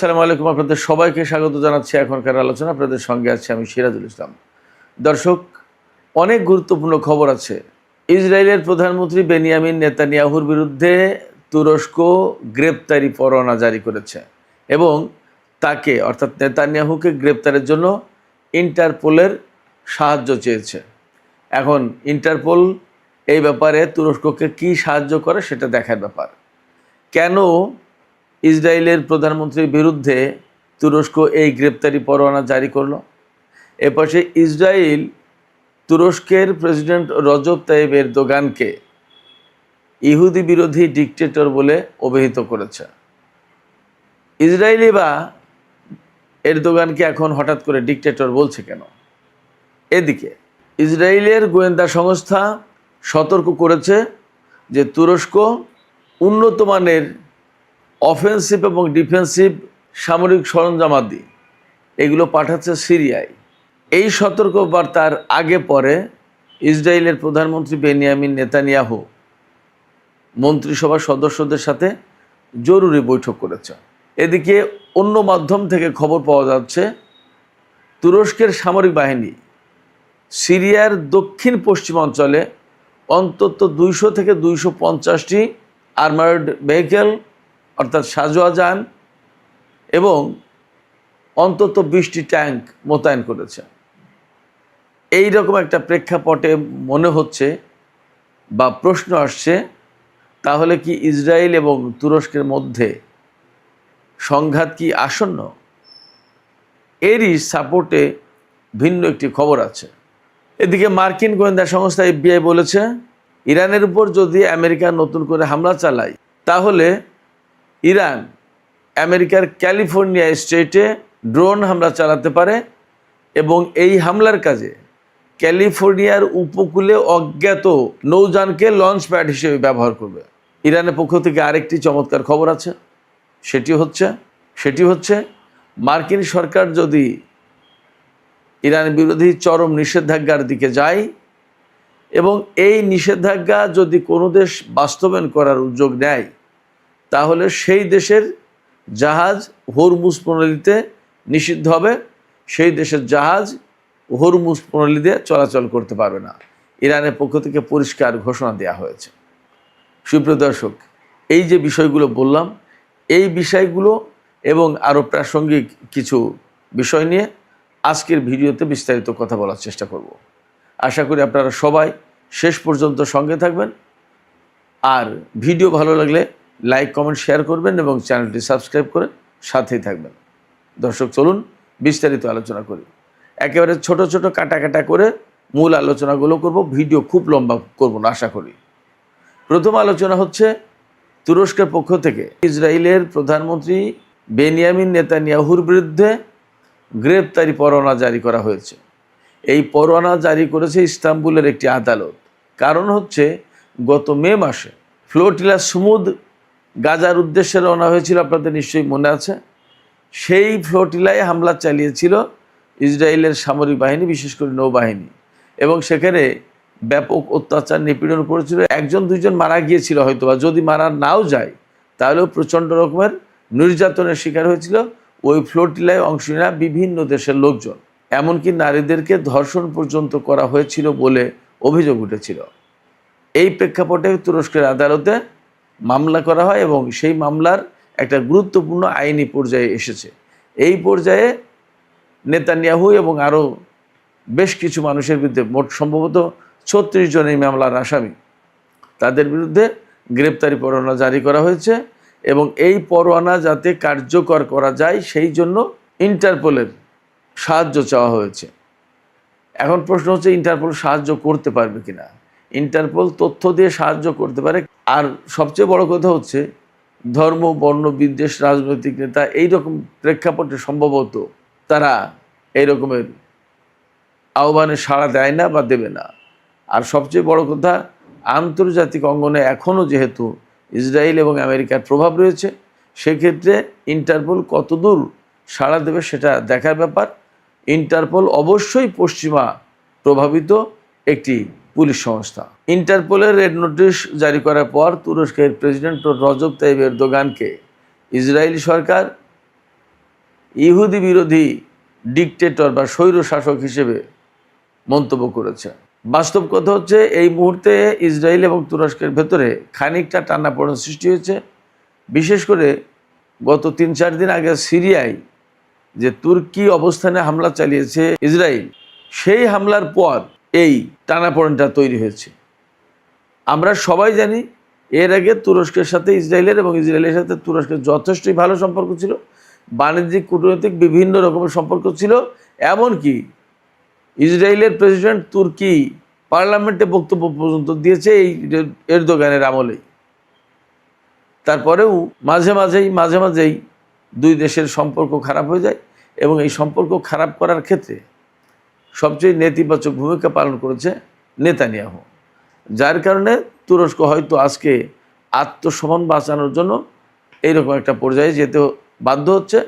আসসালামু আলাইকুম, আপনাদের সবাইকে স্বাগত জানাচ্ছি এখনকার আলোচনা। আপনাদের সঙ্গে আছি আমি সিরাজুল ইসলাম। দর্শক, অনেক গুরুত্বপূর্ণ খবর আছে। ইসরায়েলের প্রধানমন্ত্রী বেনিয়ামিন নেতানিয়াহুর বিরুদ্ধে তুরস্ক গ্রেপ্তারি পরোয়ানা জারি করেছে এবং তাকে অর্থাৎ নেতানিয়াহুকে গ্রেপ্তারের জন্য ইন্টারপোলের সাহায্য চেয়েছে। এখন ইন্টারপোল এই ব্যাপারে তুরস্ককে কি সাহায্য করে সেটা দেখার ব্যাপার। কেন ইসরায়েলের প্রধানমন্ত্রীর বিরুদ্ধে তুরস্ক এই গ্রেপ্তারি পরোয়ানা জারি করলো? এপাশে ইসরায়েল তুরস্কের প্রেসিডেন্ট রজব তাইয়িপ এরদোগানকে ইহুদি বিরোধী ডিকটেটর বলে অভিহিত করেছে। ইসরায়েলি বা এরদোগানকে এখন হঠাৎ করে ডিকটেটর বলছে কেন? এদিকে ইসরায়েলের গোয়েন্দা সংস্থা সতর্ক করেছে যে তুরস্ক উন্নত মানের অফেন্সিভ এবং ডিফেন্সিভ সামরিক সরঞ্জামাদি এগুলো পাঠাচ্ছে সিরিয়ায়। এই সতর্কবার্তার আগে পরে ইসরায়েলের প্রধানমন্ত্রী বেনিয়ামিন নেতানিয়াহু মন্ত্রিসভার সদস্যদের সাথে জরুরি বৈঠক করেছে। এদিকে অন্য মাধ্যম থেকে খবর পাওয়া যাচ্ছে তুরস্কের সামরিক বাহিনী সিরিয়ার দক্ষিণ পশ্চিমাঞ্চলে অন্তত 200 থেকে 250টি আর্মার্ড ভেহিকেল অর্থাৎ সাজোয়া যান এবং অন্তত 20টি ট্যাঙ্ক মোতায়েন করেছে। এই রকম একটা প্রেক্ষাপটে মনে হচ্ছে বা প্রশ্ন আসছে, তাহলে কি ইসরায়েল এবং তুরস্কের মধ্যে সংঘাত কি আসন্ন? এরই সাপোর্টে ভিন্ন একটি খবর আছে। এদিকে মার্কিন গোয়েন্দা সংস্থা FBI বলেছে, ইরানের উপর যদি আমেরিকা নতুন করে হামলা চালায় তাহলে ইরান আমেরিকার ক্যালিফোর্নিয়া স্টেটে ড্রোন হামলা চালাতে পারে এবং এই হামলার কাজে ক্যালিফোর্নিয়ার উপকূলে অজ্ঞাত নৌযানকে লঞ্চ প্যাড হিসেবে ব্যবহার করবে। ইরানের পক্ষ থেকে আরেকটি চমৎকার খবর আছে, সেটি হচ্ছে মার্কিন সরকার যদি ইরান বিরোধী চরম নিষেধাজ্ঞার দিকে যায় এবং এই নিষেধাজ্ঞা যদি কোনো দেশ বাস্তবায়ন করার উদ্যোগ নেয় তাহলে সেই দেশের জাহাজ হরমুজ প্রণালীতে নিষিদ্ধ হবে, সেই দেশের জাহাজ হরমুজ প্রণালী দিয়ে চলাচল করতে পারবে না। ইরানের পক্ষ থেকে পরিষ্কার ঘোষণা দেওয়া হয়েছে। সুপ্রিয় দর্শক, এই যে বিষয়গুলো বললাম, এই বিষয়গুলো এবং আরও প্রাসঙ্গিক কিছু বিষয় নিয়ে আজকের ভিডিওতে বিস্তারিত কথা বলার চেষ্টা করব। আশা করি আপনারা সবাই শেষ পর্যন্ত সঙ্গে থাকবেন, আর ভিডিও ভালো লাগলে লাইক কমেন্ট শেয়ার করবেন এবং চ্যানেলটি সাবস্ক্রাইব করে সাথেই থাকবেন। দর্শক, চলুন বিস্তারিত আলোচনা করি। একেবারে ছোট ছোট কাটা করে মূল আলোচনাগুলো করব, ভিডিও খুব লম্বা করব না আশা করি। প্রথম আলোচনা হচ্ছে তুরস্কের পক্ষ থেকে ইসরায়েলের প্রধানমন্ত্রী বেনিয়ামিন নেতানিয়াহুর বিরুদ্ধে গ্রেপ্তারি পরোয়ানা জারি করা হয়েছে। এই পরোয়ানা জারি করেছে ইস্তাম্বুলের একটি আদালত। কারণ হচ্ছে গত মে মাসে ফ্লোটিলা সুমুদ গাজার উদ্দেশ্যে রওনা হয়েছিল, আপনাদের নিশ্চয়ই মনে আছে। সেই ফ্লোটিলায় হামলা চালিয়েছিল ইসরায়েলের সামরিক বাহিনী, বিশেষ করে নৌবাহিনী, এবং সেখানে ব্যাপক অত্যাচার নিপীড়ন করেছিল। 1-2জন মারা গিয়েছিল হয়তো, বা যদি মারা নাও যায় তাহলেও প্রচণ্ড রকমের নির্যাতনের শিকার হয়েছিল ওই ফ্লোটিলায় অংশ নেওয়া বিভিন্ন দেশের লোকজন। এমনকি নারীদেরকে ধর্ষণ পর্যন্ত করা হয়েছিল বলে অভিযোগ উঠেছিল। এই প্রেক্ষাপটে তুরস্কের আদালতে মামলা করা হয় এবং সেই মামলার একটা গুরুত্বপূর্ণ আইনি পর্যায়ে এসেছে। এই পর্যায়ে নেতানিয়াহু এবং আরও বেশ কিছু মানুষের বিরুদ্ধে, মোট সম্ভবত 36 জন এই মামলার আসামি, তাদের বিরুদ্ধে গ্রেপ্তারি পরোয়ানা জারি করা হয়েছে এবং এই পরোয়ানা যাতে কার্যকর করা যায় সেই জন্য ইন্টারপোলের সাহায্য চাওয়া হয়েছে। এখন প্রশ্ন হচ্ছে, ইন্টারপোল সাহায্য করতে পারবে কিনা? ইন্টারপোল তথ্য দিয়ে সাহায্য করতে পারে। আর সবচেয়ে বড় কথা হচ্ছে, ধর্ম, বর্ণ, বিদ্বেষ, রাজনৈতিক নেতা, এই রকম প্রেক্ষাপটে সম্ভবত তারা এই রকমের আহ্বানে সাড়া দেয় না বা দেবে না। আর সবচেয়ে বড় কথা, আন্তর্জাতিক অঙ্গনে এখনও যেহেতু ইসরায়েল এবং আমেরিকার প্রভাব রয়েছে, সেক্ষেত্রে ইন্টারপোল কতদূর সাড়া দেবে সেটা দেখার ব্যাপার। ইন্টারপোল অবশ্যই পশ্চিমা প্রভাবিত একটি পুলিশ সংস্থা। ইন্টারপোলের রেড নোটিশ জারি করার পর তুরস্কের প্রেসিডেন্ট রজব তাইয়িপ এরদোগানকে ইসরায়েলি সরকার ইহুদি বিরোধী ডিকটেটর বা স্বৈর শাসক হিসেবে মন্তব্য করেছে। বাস্তব কথা হচ্ছে এই মুহূর্তে ইসরায়েল এবং তুরস্কের ভেতরে খানিকটা টানাপোড়েন সৃষ্টি হয়েছে। বিশেষ করে গত ৩-৪ দিন আগে সিরিয়ায় যে তুর্কি অবস্থানে হামলা চালিয়েছে ইসরায়েল, সেই হামলার পর এই টানাপোড়েনটা তৈরি হয়েছে। আমরা সবাই জানি এর আগে তুরস্কের সাথে ইসরায়েলের এবং ইসরায়েলের সাথে তুরস্কের যথেষ্টই ভালো সম্পর্ক ছিল, বাণিজ্যিক কূটনৈতিক বিভিন্ন রকমের সম্পর্ক ছিল। এমনকি ইসরায়েলের প্রেসিডেন্ট তুর্কি পার্লামেন্টে বক্তব্য পর্যন্ত দিয়েছে এই এরদোগানের আমলেই। তারপরেও মাঝে মাঝেই দুই দেশের সম্পর্ক খারাপ হয়ে যায় এবং এই সম্পর্ক খারাপ করার ক্ষেত্রে সবচেয়ে নেতিবাচক ভূমিকা পালন করেছে নেতানিয়াহু, যার কারণে তুরস্ক হয়তো আজকে আত্মসম্মান বাঁচানোর জন্য এইরকম একটা পর্যায়ে যেতে বাধ্য হচ্ছে।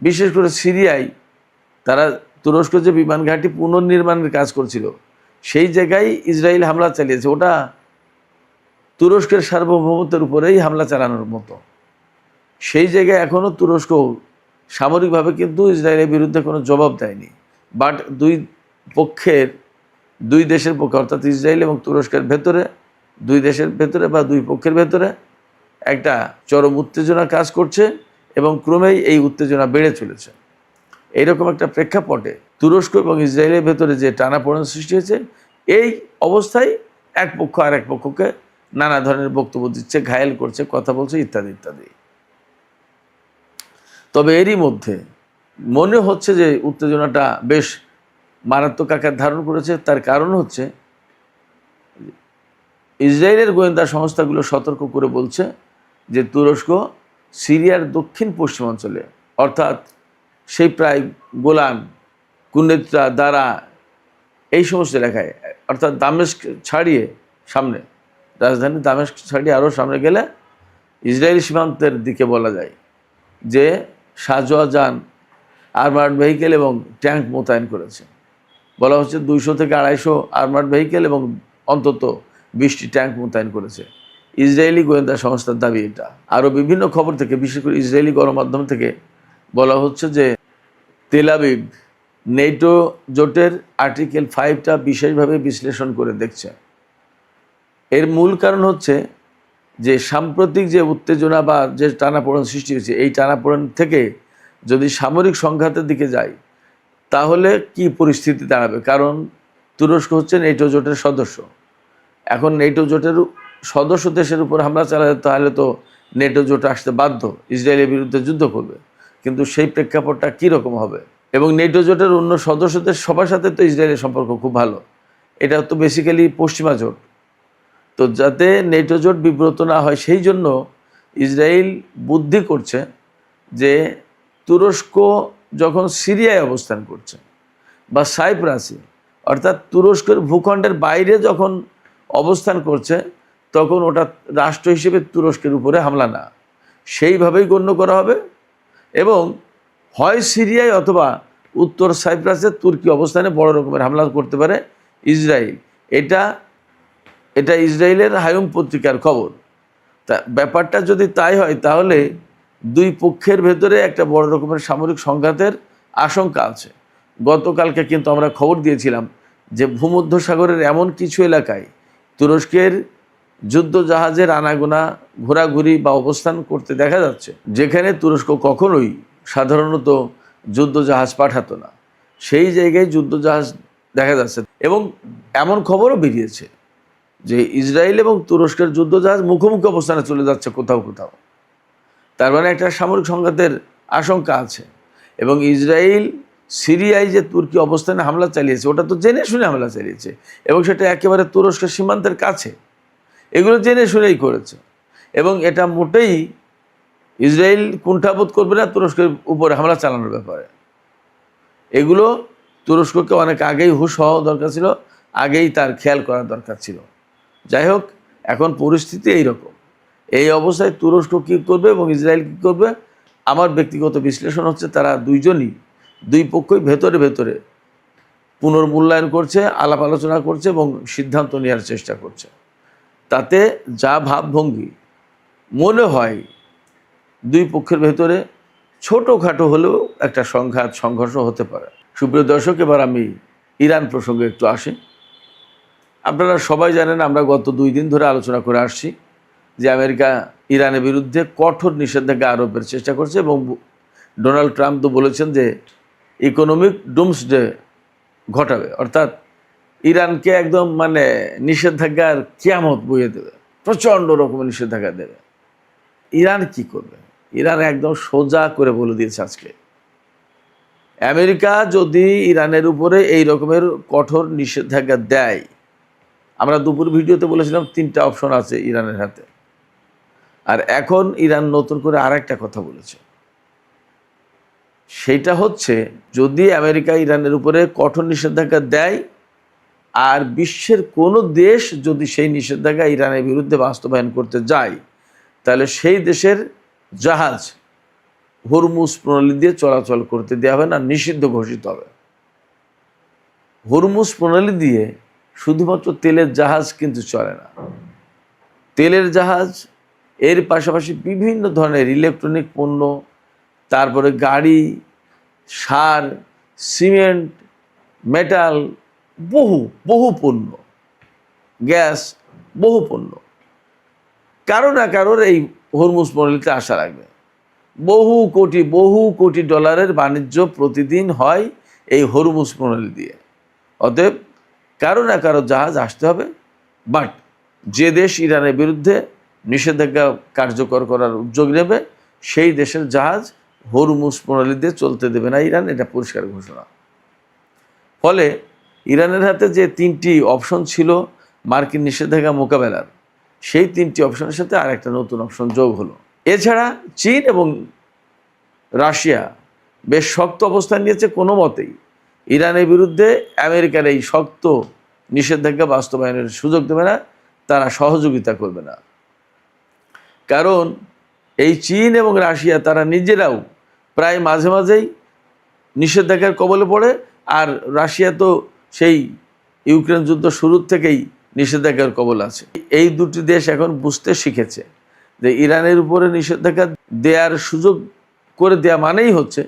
বিশেষ করে সিরিয়ায় তারা তুরস্ক যে বিমান ঘাঁটি পুনর্নির্মাণের কাজ করছিল, সেই জায়গায় ইসরায়েল হামলা চালিয়েছে। ওটা তুরস্কের সার্বভৌমত্বের উপরেই হামলা চালানোর মতো। সেই জায়গায় এখনও তুরস্ক সামরিকভাবে কিন্তু ইসরায়েলের বিরুদ্ধে কোনো জবাব দেয়নি। বাট দুই দেশের পক্ষে অর্থাৎ ইসরায়েল এবং তুরস্কের ভেতরে, দুই দেশের ভেতরে বা দুই পক্ষের ভেতরে একটা চরম উত্তেজনা কাজ করছে এবং ক্রমেই এই উত্তেজনা বেড়ে চলেছে। এইরকম একটা প্রেক্ষাপটে তুরস্ক এবং ইসরায়েলের ভেতরে যে টানাপোড়েন সৃষ্টি হয়েছে, এই অবস্থায় এক পক্ষ আর এক পক্ষকে নানা ধরনের বক্তব্য দিচ্ছে, ঘায়েল করছে, কথা বলছে ইত্যাদি ইত্যাদি। তবে এরই মধ্যে মনে হচ্ছে যে উত্তেজনাটা বেশ মারাত্মক আকার ধারণ করেছে। তার কারণ হচ্ছে ইসরায়েলের গোয়েন্দা সংস্থাগুলো সতর্ক করে বলছে যে তুরস্ক সিরিয়ার দক্ষিণ পশ্চিমাঞ্চলে অর্থাৎ সেই প্রায় গোলান, কুনেত্রা, দারা এই সমস্ত এলাকায় অর্থাৎ দামেস্ক ছাড়িয়ে সামনে, রাজধানী দামেস্ক ছাড়িয়ে আরও সামনে গেলে ইসরায়েলি সীমান্তের দিকে বলা যায় যে সাজোয়া যান, আর্মার্ড ভেহিকেল এবং ট্যাঙ্ক মোতায়েন করেছে। বলা হচ্ছে 200 থেকে 250 আর্মার্ড ভেহিকেল এবং অন্তত 20টি ট্যাঙ্ক মোতায়েন করেছে। ইসরায়েলি গোয়েন্দা সংস্থার দাবি এটা। আরও বিভিন্ন খবর থেকে, বিশেষ করে ইসরায়েলি গণমাধ্যম থেকে বলা হচ্ছে যে তেল আবিব নেটো জোটের আর্টিকেল 5টা বিশেষভাবে বিশ্লেষণ করে দেখছে। এর মূল কারণ হচ্ছে যে সাম্প্রতিক যে উত্তেজনা বা যে টানাপোড়েন সৃষ্টি হয়েছে, এই টানাপোড়েন থেকে যদি সামরিক সংঘাতের দিকে যায় তাহলে কি পরিস্থিতি দাঁড়াবে। কারণ তুরস্ক হচ্ছে নেটো জোটের সদস্য। এখন নেটো জোটের সদস্য দেশের উপর হামলা চালালে তাহলে তো নেটো জোট আসতে বাধ্য, ইসরায়েলের বিরুদ্ধে যুদ্ধ করবে। কিন্তু সেই প্রেক্ষাপটটা কীরকম হবে? এবং নেটো জোটের অন্য সদস্যদের সবার সাথে তো ইসরায়েলের সম্পর্ক খুব ভালো। এটা তো বেসিক্যালি পশ্চিমা জোট। তো যাতে নেটো জোট বিব্রত না হয় সেই জন্য ইসরায়েল বুদ্ধি করছে যে তুরস্ক যখন সিরিয়ায় অবস্থান করছে বা সাইপ্রাসে অর্থাৎ তুরস্কের ভূখণ্ডের বাইরে যখন অবস্থান করছে, তখন ওটা রাষ্ট্র হিসেবে তুরস্কের উপরে হামলা না, সেইভাবেই গণ্য করা হবে। এবং হয় সিরিয়ায় অথবা উত্তর সাইপ্রাসে তুর্কি অবস্থানে বড় রকমের হামলা করতে পারে ইসরায়েল। এটা ইসরায়েলের হায়ুম পত্রিকার খবর। তা ব্যাপারটা যদি তাই হয় তাহলে দুই পক্ষের ভেতরে একটা বড় রকমের সামরিক সংঘাতের আশঙ্কা আছে। গতকালকে কিন্তু আমরা খবর দিয়েছিলাম যে ভূমধ্যসাগরের এমন কিছু এলাকায় তুরস্কের যুদ্ধ জাহাজের আনাগোনা ঘোরাঘুরি বা অবস্থান করতে দেখা যাচ্ছে, যেখানে তুরস্ক কখনোই সাধারণত যুদ্ধ জাহাজ পাঠাতো না। সেই জায়গায় যুদ্ধ জাহাজ দেখা যাচ্ছে এবং এমন খবরও বেরিয়েছে যে ইসরায়েল এবং তুরস্কের যুদ্ধ জাহাজ মুখোমুখি অবস্থানে চলে যাচ্ছে কোথাও কোথাও। তার মানে একটা সামরিক সংঘাতের আশঙ্কা আছে। এবং ইসরায়েল সিরিয়ায় যে তুর্কি অবস্থানে হামলা চালিয়েছে, ওটা তো জেনে শুনে হামলা চালিয়েছে এবং সেটা একেবারে তুরস্কের সীমান্তের কাছে। এগুলো জেনে শুনেই করেছে এবং এটা মোটেই ইসরায়েল কুণ্ঠাবোধ করবে না তুরস্কের উপরে হামলা চালানোর ব্যাপারে। এগুলো তুরস্ককে অনেক আগেই হুঁশ হওয়া দরকার ছিল, আগেই তার খেয়াল করা দরকার ছিল। যাই হোক, এখন পরিস্থিতি এইরকম। এই অবস্থায় তুরস্ক কী করবে এবং ইসরায়েল কী করবে, আমার ব্যক্তিগত বিশ্লেষণ হচ্ছে তারা দুই পক্ষই ভেতরে ভেতরে পুনর্মূল্যায়ন করছে, আলাপ আলোচনা করছে এবং সিদ্ধান্ত নেওয়ার চেষ্টা করছে। তাতে যা ভাবভঙ্গি মনে হয় দুই পক্ষের ভেতরে ছোটোখাটো হলেও একটা সংঘাত সংঘর্ষ হতে পারে। সুপ্রিয় দর্শক, এবার আমি ইরান প্রসঙ্গে একটু আসি। আপনারা সবাই জানেন, আমরা গত 2 দিন ধরে আলোচনা করে আসছি যে আমেরিকা ইরানের বিরুদ্ধে কঠোর নিষেধাজ্ঞা আরোপের চেষ্টা করছে এবং ডোনাল্ড ট্রাম্প তো বলেছেন যে ইকোনমিক ডুমসডে ঘটাবে, অর্থাৎ ইরানকে একদম নিষেধাজ্ঞার কিয়ামত বইয়ে দেবে, প্রচণ্ড রকমের নিষেধাজ্ঞা দেবে। ইরান কি করবে? ইরান একদম সোজা করে বলে দিয়েছে আজকে, আমেরিকা যদি ইরানের উপরে এই রকমের কঠোর নিষেধাজ্ঞা দেয়, আমরা দুপুর ভিডিওতে বলেছিলাম 3টা অপশন আছে ইরানের হাতে, আর এখন ইরান নতুন করে আরেকটা কথা বলেছে। সেইটা হচ্ছে, যদি আমেরিকা ইরানের উপরে কঠোর নিষেধাজ্ঞা দেয় আর বিশ্বের কোনো দেশ যদি সেই নিষেধাজ্ঞা ইরানের বিরুদ্ধে বাস্তবায়ন করতে যায়, তাহলে সেই দেশের জাহাজ হরমুজ প্রণালী দিয়ে চলাচল করতে দেওয়া হবে না, নিষিদ্ধ ঘোষিত হবে। হরমুজ প্রণালী দিয়ে শুধুমাত্র তেলের জাহাজ কিন্তু চলে না, তেলের জাহাজ এর পাশাপাশি বিভিন্ন ধরনের ইলেকট্রনিক পণ্য, তারপরে গাড়ি, সার, সিমেন্ট, মেটাল, বহু পণ্য, গ্যাস, বহু পণ্য কারো না কারোর এই হরমুজ প্রণালীতে আসা লাগবে। বহু কোটি ডলারের বাণিজ্য প্রতিদিন হয় এই হরমুজ প্রণালী দিয়ে। অতএব কারো না কারো জাহাজ আসতে হবে। বাট যে দেশ ইরানের বিরুদ্ধে নিষেধাজ্ঞা কার্যকর করার উদ্যোগ নেবে, সেই দেশের জাহাজ হরমুজ প্রণালী দিয়ে চলতে দেবে না ইরান, এটা পরিষ্কার ঘোষণা। ফলে ইরানের হাতে যে 3টি অপশন ছিল মার্কিন নিষেধাজ্ঞা মোকাবেলার, সেই 3টি অপশনের সাথে আরেকটা নতুন অপশন যোগ হলো। এছাড়া চীন এবং রাশিয়া বেশ শক্ত অবস্থান নিয়েছে, কোনো মতেই ইরানের বিরুদ্ধে আমেরিকার এই শক্ত নিষেধাজ্ঞা বাস্তবায়নের সুযোগ দেবে না, তারা সহযোগিতা করবে না। কারণ এই চীন এবং রাশিয়া তারা নিজেরাও প্রায় মাঝে মাঝেই নিষেধাজ্ঞার কবলে পড়ে, আর রাশিয়া তো সেই ইউক্রেন যুদ্ধ শুরুর থেকেই নিষেধাজ্ঞার কবল আছে। এই দুটি দেশ এখন বুঝতে শিখেছে যে ইরানের উপরে নিষেধাজ্ঞা দেওয়ার সুযোগ করে দেওয়া মানেই হচ্ছে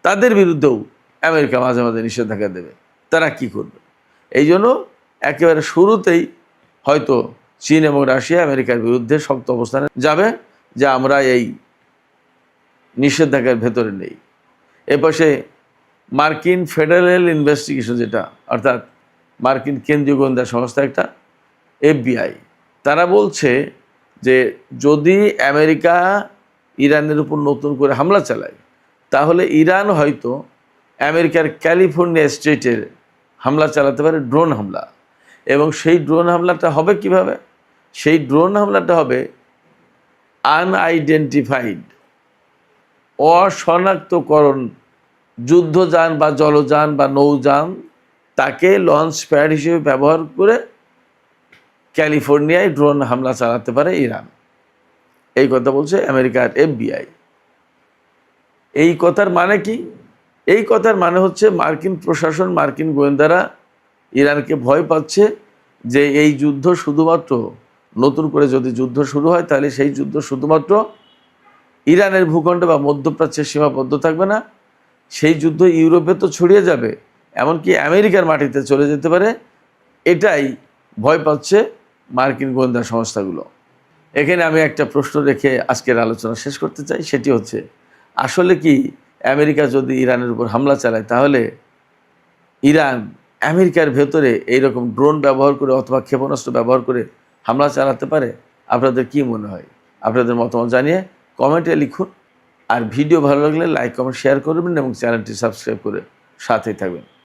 তাদের বিরুদ্ধেও আমেরিকা মাঝে মাঝে নিষেধাজ্ঞা দেবে। তারা কি করবে? এই জন্য একেবারে শুরুতেই হয়তো চীন এবং রাশিয়া আমেরিকার বিরুদ্ধে শক্ত অবস্থানে যাবে যে আমরা এই নিষেধাজ্ঞার ভেতরে নেই। এপাশে মার্কিন ফেডারেল ইনভেস্টিগেশন, যেটা অর্থাৎ মার্কিন কেন্দ্রীয় গোয়েন্দা সংস্থা একটা, FBI, তারা বলছে যে যদি আমেরিকা ইরানের উপর নতুন করে হামলা চালায়, তাহলে ইরান হয়তো আমেরিকার ক্যালিফোর্নিয়া স্টেটের হামলা চালাতে পারে, ড্রোন হামলা। এবং সেই ড্রোন হামলাটা হবে কিভাবে? সেই ড্রোন হামলাটা হবে আনআইডেন্টিফাইড, অশনাক্তকরণ যুদ্ধযান বা জলযান বা নৌযান, তাকে লঞ্চ প্যাড হিসেবে ব্যবহার করে ক্যালিফোর্নিয়ায় ড্রোন হামলা চালাতে পারে ইরান। এই কথা বলছে আমেরিকার FBI। এই কথার মানে কি? এই কথার মানে হচ্ছে মার্কিন প্রশাসন, মার্কিন গোয়েন্দারা ইরানকে ভয় পাচ্ছে যে এই যুদ্ধ শুধুমাত্র, নতুন করে যদি যুদ্ধ শুরু হয়, তাহলে সেই যুদ্ধ শুধুমাত্র ইরানের ভূখণ্ডে বা মধ্যপ্রাচ্যে সীমাবদ্ধ থাকবে না, সেই যুদ্ধ ইউরোপে তো ছড়িয়ে যাবে, এমনকি আমেরিকার মাটিতে চলে যেতে পারে। এটাই ভয় পাচ্ছে মার্কিন গোয়েন্দা সংস্থাগুলো। এখানে আমি একটা প্রশ্ন রেখে আজকের আলোচনা শেষ করতে চাই, সেটি হচ্ছে, আসলে কি আমেরিকা যদি ইরানের উপর হামলা চালায়, তাহলে ইরান আমেরিকার ভেতরে এইরকম ড্রোন ব্যবহার করে অথবা ক্ষেপণাস্ত্র ব্যবহার করে হামলা চালাতে পারে? আপনাদের কি মনে হয়? আপনাদের মতামত জানিয়ে কমেন্টে লিখুন। আর ভিডিও ভালো লাগলে লাইক, কমেন্ট, শেয়ার করবেন এবং চ্যানেলটি সাবস্ক্রাইব করে সাথেই থাকবেন।